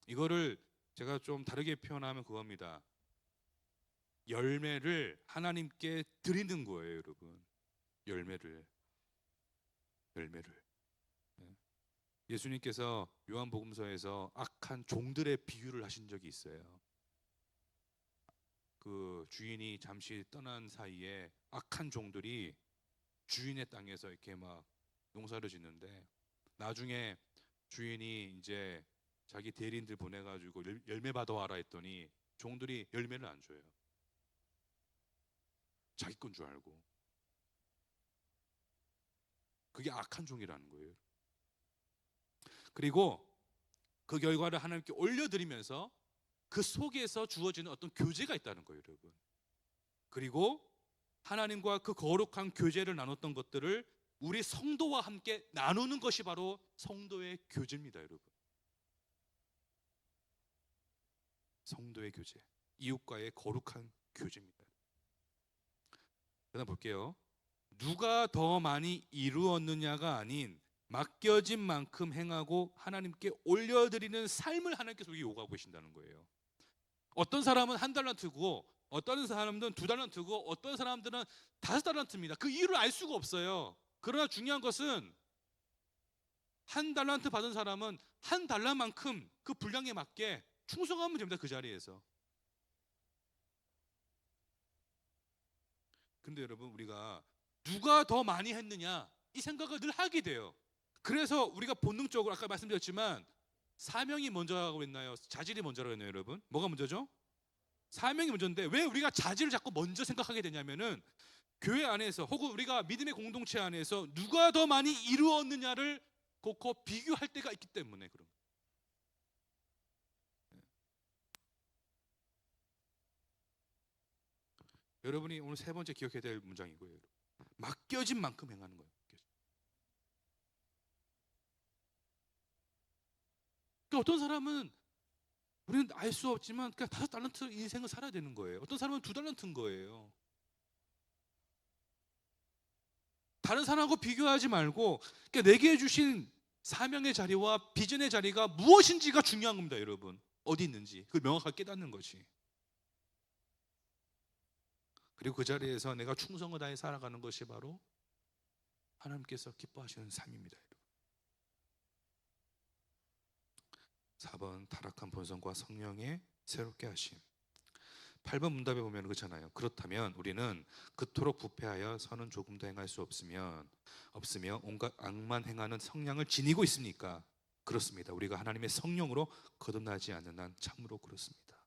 이거를 제가 좀 다르게 표현하면 그겁니다. 열매를 하나님께 드리는 거예요, 여러분. 열매를. 네. 예수님께서 요한복음서에서 악한 종들의 비유를 하신 적이 있어요. 그 주인이 잠시 떠난 사이에 악한 종들이 주인의 땅에서 이렇게 막 농사를 짓는데, 나중에 주인이 이제 자기 대리인들 보내가지고 열매 받아와라 했더니 종들이 열매를 안 줘요. 자기 건 줄 알고. 그게 악한 종이라는 거예요. 그리고 그 결과를 하나님께 올려드리면서 그 속에서 주어지는 어떤 교제가 있다는 거예요, 여러분. 그리고 하나님과 그 거룩한 교제를 나눴던 것들을 우리 성도와 함께 나누는 것이 바로 성도의 교제입니다, 여러분. 성도의 교제, 이웃과의 거룩한 교제입니다. 그다음 볼게요. 누가 더 많이 이루었느냐가 아닌 맡겨진 만큼 행하고 하나님께 올려드리는 삶을 하나님께서 우리에게 요구하고 계신다는 거예요. 어떤 사람은 1달란트고 어떤 사람들은 2달란트고 어떤 사람들은 5달란트입니다. 그 이유를 알 수가 없어요. 그러나 중요한 것은 1달란트 받은 사람은 1달러만큼 그 분량에 맞게 충성하면 됩니다. 그 자리에서. 근데 여러분, 우리가 누가 더 많이 했느냐 이 생각을 늘 하게 돼요. 그래서 우리가 본능적으로 아까 말씀드렸지만 사명이 먼저라고 했나요? 자질이 먼저라고 했나요, 여러분? 뭐가 먼저죠? 사명이 먼저인데 왜 우리가 자질을 자꾸 먼저 생각하게 되냐면은 교회 안에서 혹은 우리가 믿음의 공동체 안에서 누가 더 많이 이루었느냐를 꼭 비교할 때가 있기 때문에 그런 거예요. 여러분이 오늘 세 번째 기억해야 될 문장이고요. 맡겨진 만큼 행하는 거예요. 그러니까 어떤 사람은 우리는 알 수 없지만 그냥 5달란트 인생을 살아야 되는 거예요. 어떤 사람은 2달란트인 거예요. 다른 사람하고 비교하지 말고 그러니까 내게 주신 사명의 자리와 비전의 자리가 무엇인지가 중요한 겁니다, 여러분. 어디 있는지 그걸 명확하게 깨닫는 것이. 그리고 그 자리에서 내가 충성을 다해 살아가는 것이 바로 하나님께서 기뻐하시는 삶입니다, 여러분. 4번 타락한 본성과 성령의 새롭게 하심. 8번 문답에 보면 그렇잖아요. 그렇다면 우리는 그토록 부패하여 선은 조금 더 행할 수 없으며 온갖 악만 행하는 성량을 지니고 있습니까? 그렇습니다. 우리가 하나님의 성령으로 거듭나지 않는 한 참으로 그렇습니다.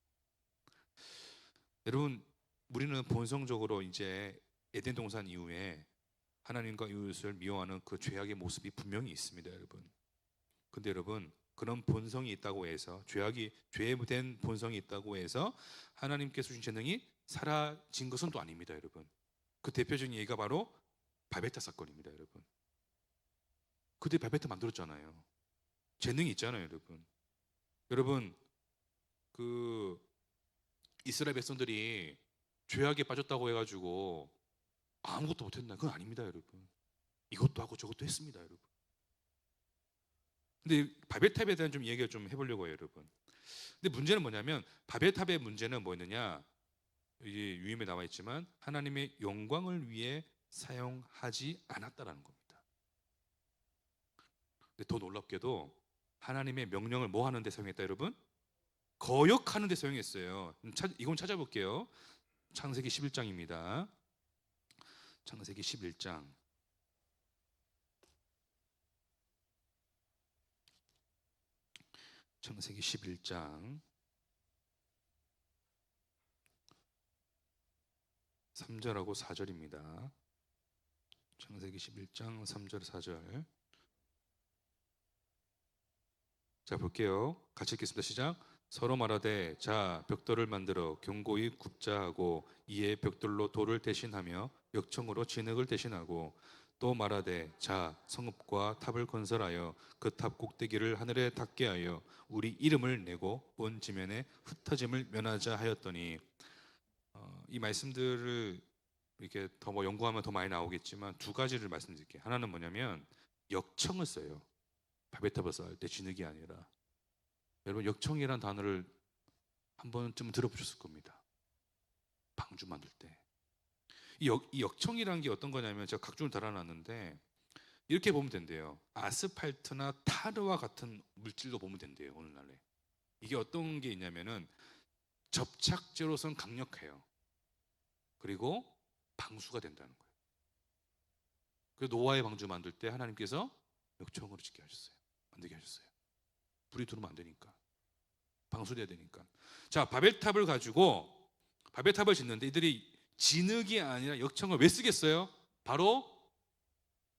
여러분, 우리는 본성적으로 이제 에덴 동산 이후에 하나님과 이웃을 미워하는 그 죄악의 모습이 분명히 있습니다, 여러분. 근데 여러분, 그런 본성이 있다고 해서 죄된 본성이 있다고 해서 하나님께서 주신 재능이 사라진 것은 또 아닙니다, 여러분. 그 대표적인 예가 바로 바베타 사건입니다, 여러분. 그때 바베타 만들었잖아요. 재능이 있잖아요, 여러분. 여러분, 그 이스라엘 백성들이 죄악에 빠졌다고 해가지고 아무것도 못했나? 그건 아닙니다, 여러분. 이것도 하고 저것도 했습니다, 여러분. 근데 바벨탑에 대한 좀 얘기를 좀 해보려고 해요, 여러분. 근데 문제는 뭐냐면 바벨탑의 문제는 뭐였느냐? 이게 유임에 나와 있지만 하나님의 영광을 위해 사용하지 않았다라는 겁니다. 근데 더 놀랍게도 하나님의 명령을 뭐 하는 데 사용했다, 여러분? 거역하는 데 사용했어요. 이건 찾아볼게요. 창세기 11장입니다. 창세기 11장. 창세기 11장 3절하고 4절입니다. 창세기 11장 3절 4절. 자, 볼게요. 같이 읽겠습니다. 시작. 서로 말하되 자 벽돌을 만들어 견고히 굽자 하고 이에 벽돌로 돌을 대신하며 역청으로 진흙을 대신하고 또 말하되 자 성읍과 탑을 건설하여 그 탑 꼭대기를 하늘에 닿게 하여 우리 이름을 내고 온 지면에 흩어짐을 면하자 하였더니 이 말씀들을 이렇게 더 뭐 연구하면 더 많이 나오겠지만 두 가지를 말씀드릴게요. 하나는 뭐냐면 역청을 써요. 바벨탑을 쌓을 때 진흙이 아니라. 여러분 역청이란 단어를 한 번쯤 들어보셨을 겁니다. 방주 만들 때. 이 역청이라는 게 어떤 거냐면 제가 각종을 달아놨는데 이렇게 보면 된대요. 아스팔트나 타르와 같은 물질로 보면 된대요, 오늘날에. 이게 어떤 게 있냐면은 접착제로선 강력해요. 그리고 방수가 된다는 거예요. 그래서 노아의 방주 만들 때 하나님께서 역청으로 짓게 하셨어요. 만들게 하셨어요. 불이 들어오면 안 되니까. 방수돼야 되니까. 자, 바벨탑을 짓는데 이들이 진흙이 아니라 역청을 왜 쓰겠어요? 바로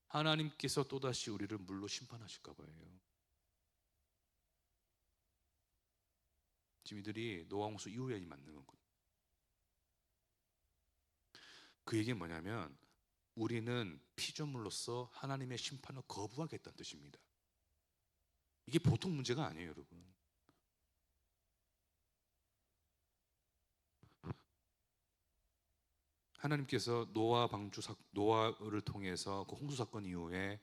하나님께서 또다시 우리를 물로 심판하실까 봐요. 지금 이들이 노아 홍수 이후에 만든 거거든요. 그 얘기는 뭐냐면 우리는 피조물로서 하나님의 심판을 거부하겠다는 뜻입니다. 이게 보통 문제가 아니에요, 여러분. 하나님께서 노아를 통해서 그 홍수 사건 이후에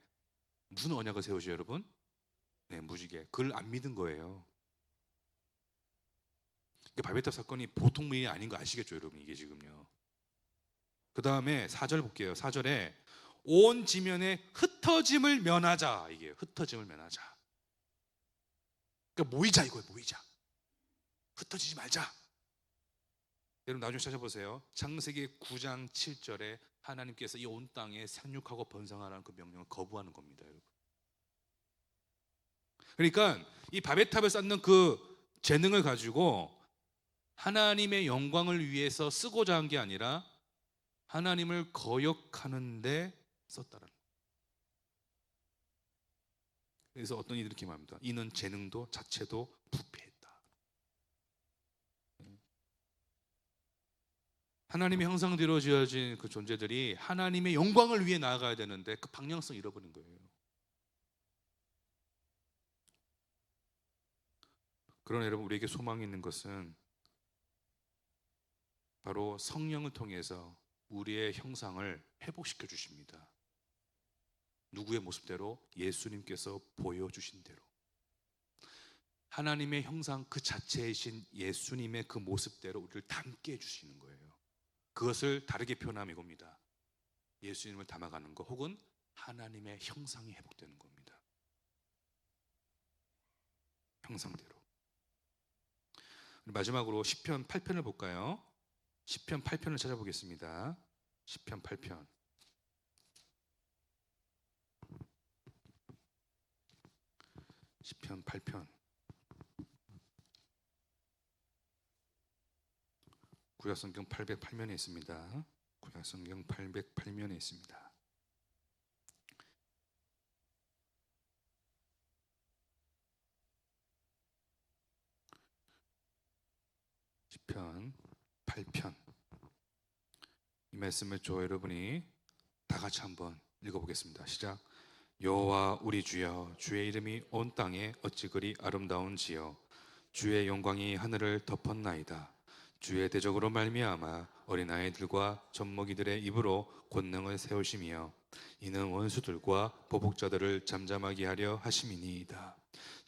무슨 언약을 세우죠, 여러분? 네, 무지개. 그걸 안 믿은 거예요. 바벨탑 사건이 보통 일이 아닌 거 아시겠죠, 여러분? 이게 지금요. 그 다음에 4절 볼게요. 4절에 온 지면에 흩어짐을 면하자. 이게 흩어짐을 면하자. 그러니까 모이자 이거예요. 모이자. 흩어지지 말자. 여러분 나중에 찾아보세요. 창세기 9장 7절에 하나님께서 이 온 땅에 생육하고 번성하라는 그 명령을 거부하는 겁니다, 여러분. 그러니까 이 바벨탑을 쌓는 그 재능을 가지고 하나님의 영광을 위해서 쓰고자 한 게 아니라 하나님을 거역하는 데 썼다라는 거예요. 그래서 어떤 이들이 이렇게 말합니다. 이는 재능도 자체도 부패했다. 하나님의 형상대로 지어진 그 존재들이 하나님의 영광을 위해 나아가야 되는데 그 방향성 잃어버린 거예요. 그러나 여러분, 우리에게 소망이 있는 것은 바로 성령을 통해서 우리의 형상을 회복시켜 주십니다. 누구의 모습대로? 예수님께서 보여주신 대로. 하나님의 형상 그 자체이신 예수님의 그 모습대로 우리를 닮게 해주시는 거예요. 그것을 다르게 표현하면 이겁니다. 예수님을 닮아가는 것, 혹은 하나님의 형상이 회복되는 겁니다. 형상대로. 마지막으로 시편 8편을 볼까요? 시편 8편을 찾아보겠습니다. 시편 8편. 시편 8편. 구약성경 808면에 있습니다. 구약성경 808면에 있습니다. 시편 8편. 이 말씀을 저 여러분이 다 같이 한번 읽어보겠습니다. 시작. 여호와 우리 주여, 주의 이름이 온 땅에 어찌 그리 아름다운지요. 주의 영광이 하늘을 덮었나이다. 주의 대적으로 말미암아 어린아이들과 젖먹이들의 입으로 권능을 세우시며 이는 원수들과 보복자들을 잠잠하게 하려 하심이니이다.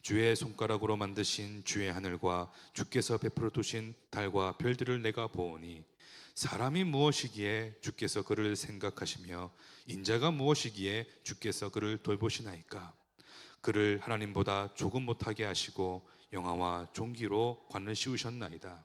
주의 손가락으로 만드신 주의 하늘과 주께서 베풀어 두신 달과 별들을 내가 보오니 사람이 무엇이기에 주께서 그를 생각하시며 인자가 무엇이기에 주께서 그를 돌보시나이까. 그를 하나님보다 조금 못하게 하시고 영화와 종기로 관을 씌우셨나이다.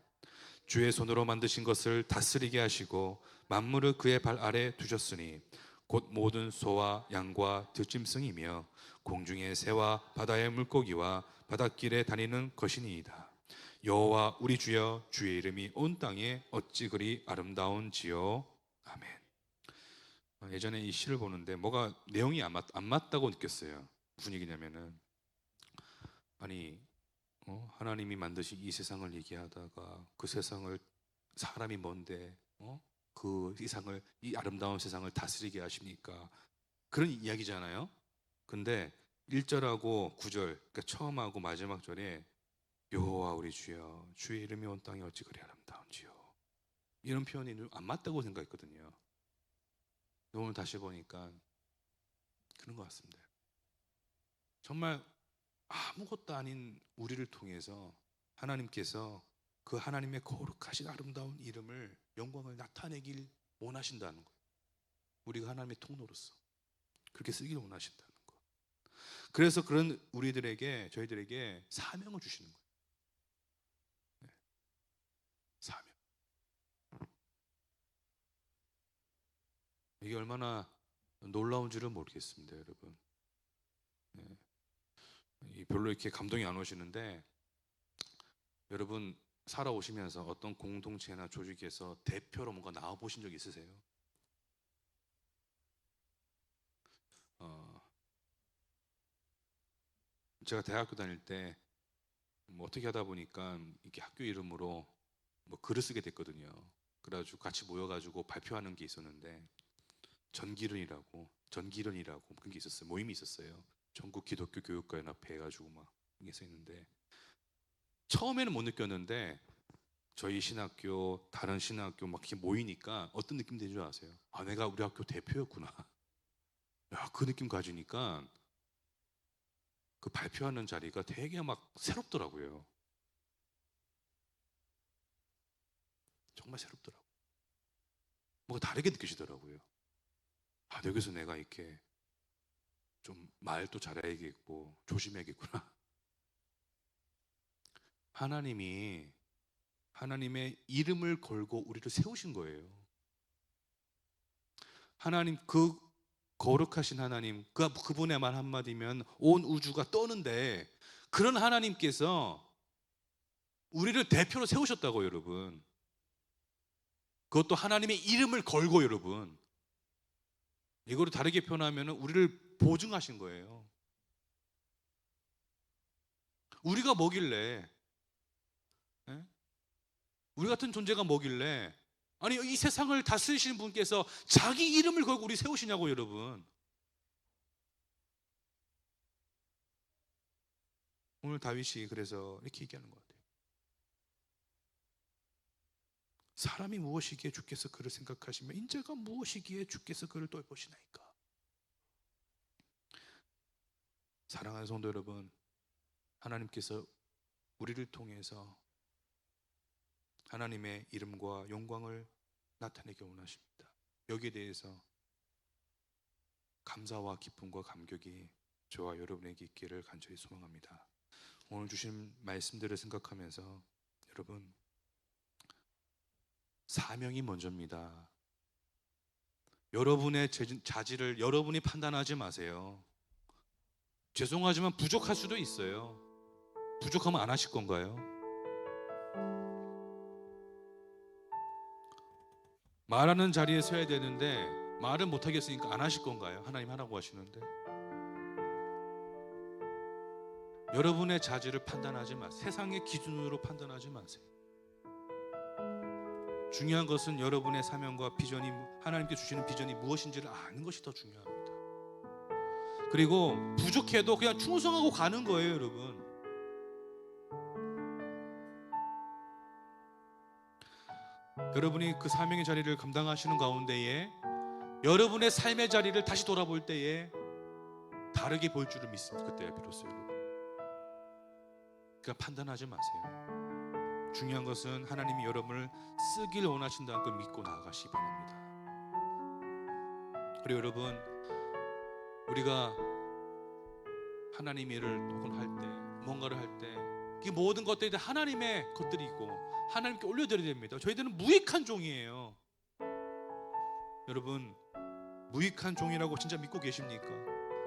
주의 손으로 만드신 것을 다스리게 하시고 만물을 그의 발 아래 두셨으니 곧 모든 소와 양과 들짐승이며 공중의 새와 바다의 물고기와 바닷길에 다니는 것이니이다. 여호와 우리 주여, 주의 이름이 온 땅에 어찌 그리 아름다운지요. 아멘. 예전에 이 시를 보는데 뭐가 내용이 안 맞다고 느꼈어요. 무슨 얘기냐면은, 아니 하나님이 만드신 이 세상을 얘기하다가 그 세상을, 사람이 뭔데 그 세상을, 이 아름다운 세상을 다스리게 하십니까? 그런 이야기잖아요. 근데 1절하고 9절, 그러니까 처음하고 마지막 절에 여호와 우리 주여, 주의 이름이 온 땅에 어찌 그리 아름다운지요, 이런 표현이 안 맞다고 생각했거든요. 오늘 다시 보니까 그런 것 같습니다. 정말 아무것도 아닌 우리를 통해서 하나님께서 그 하나님의 거룩하신 아름다운 이름을, 영광을 나타내길 원하신다는 거예요. 우리가 하나님의 통로로서 그렇게 쓰길 원하신다는 거예요. 그래서 그런 우리들에게, 저희들에게 사명을 주시는 거예요. 네. 사명. 이게 얼마나 놀라운지를 모르겠습니다, 여러분. 네. 별로 이렇게 감동이 안 오시는데, 여러분 살아오시면서 어떤 공동체나 조직에서 대표로 뭔가 나와 보신 적 있으세요? 제가 대학교 다닐 때 뭐 어떻게 하다 보니까 이렇게 학교 이름으로 뭐 글을 쓰게 됐거든요. 그래가지고 같이 모여가지고 발표하는 게 있었는데, 전기련이라고 그런 게 있었어요. 모임이 있었어요. 전국 기독교 교육과 연합회 해가지고 막 이게 써 있는데, 처음에는 못 느꼈는데 저희 신학교, 다른 신학교 막 이렇게 모이니까 어떤 느낌 되는 줄 아세요? 아, 내가 우리 학교 대표였구나. 야, 그 느낌 가지니까 그 발표하는 자리가 되게 막 새롭더라고요. 정말 새롭더라고요. 뭔가 다르게 느껴지더라고요. 아, 여기서 내가 이렇게 좀 말도 잘해야겠고 조심해야겠구나. 하나님이, 하나님의 이름을 걸고 우리를 세우신 거예요. 하나님, 그 거룩하신 하나님, 그분의 말 한마디면 온 우주가 떠는데, 그런 하나님께서 우리를 대표로 세우셨다고, 여러분. 그것도 하나님의 이름을 걸고, 여러분. 이거를 다르게 표현하면 우리를 보증하신 거예요. 우리가 뭐길래, 예? 우리 같은 존재가 뭐길래 아니 이 세상을 다스리시는 분께서 자기 이름을 걸고 우리 세우시냐고 여러분. 오늘 다윗이 그래서 이렇게 얘기하는 것 같아요. 사람이 무엇이기에 주께서 그를 생각하시며 인자가 무엇이기에 주께서 그를 돌보시나이까. 사랑하는 성도 여러분, 하나님께서 우리를 통해서 하나님의 이름과 영광을 나타내기 원하십니다. 여기에 대해서 감사와 기쁨과 감격이 저와 여러분에게 있기를 간절히 소망합니다. 오늘 주신 말씀들을 생각하면서 여러분, 사명이 먼저입니다. 여러분의 자질을 여러분이 판단하지 마세요. 죄송하지만 부족할 수도 있어요. 부족하면 안 하실 건가요? 말하는 자리에 서야 되는데 말을 못 하겠으니까 안 하실 건가요? 하나님 하라고 하시는데. 여러분의 자질을 판단하지 마세요. 세상의 기준으로 판단하지 마세요. 중요한 것은 여러분의 사명과 비전이, 하나님께 주시는 비전이 무엇인지를 아는 것이 더 중요합니다. 그리고 부족해도 그냥 충성하고 가는 거예요, 여러분. 여러분이 그 사명의 자리를 감당하시는 가운데에 여러분의 삶의 자리를 다시 돌아볼 때에 다르게 볼 줄을 믿습니다. 그때야 비로소 여러분. 그러니까 판단하지 마세요. 중요한 것은 하나님이 여러분을 쓰길 원하신다는 걸 믿고 나아가시기 바랍니다. 그리고 여러분, 우리가 하나님의 일을 혹은 할 때, 뭔가를 할 때 이 모든 것들이 다 하나님의 것들이고 하나님께 올려드려야 됩니다. 저희들은 무익한 종이에요. 여러분, 무익한 종이라고 진짜 믿고 계십니까?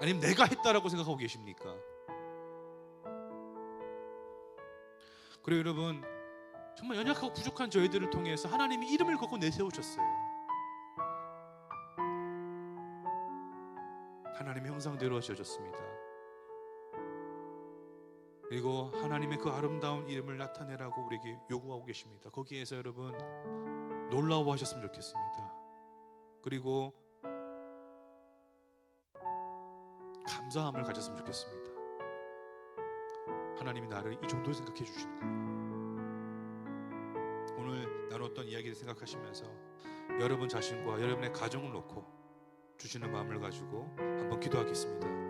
아니면 내가 했다라고 생각하고 계십니까? 그리고 여러분, 정말 연약하고 부족한 저희들을 통해서 하나님이 이름을 걸고 내세우셨어요. 하나님의 형상대로 지어졌습니다. 그리고 하나님의 그 아름다운 이름을 나타내라고 우리에게 요구하고 계십니다. 거기에서 여러분 놀라워하셨으면 좋겠습니다. 그리고 감사함을 가졌으면 좋겠습니다. 하나님이 나를 이 정도로 생각해 주시는구나. 오늘 나눴던 이야기를 생각하시면서 여러분 자신과 여러분의 가정을 놓고 주시는 마음을 가지고 한번 기도하겠습니다.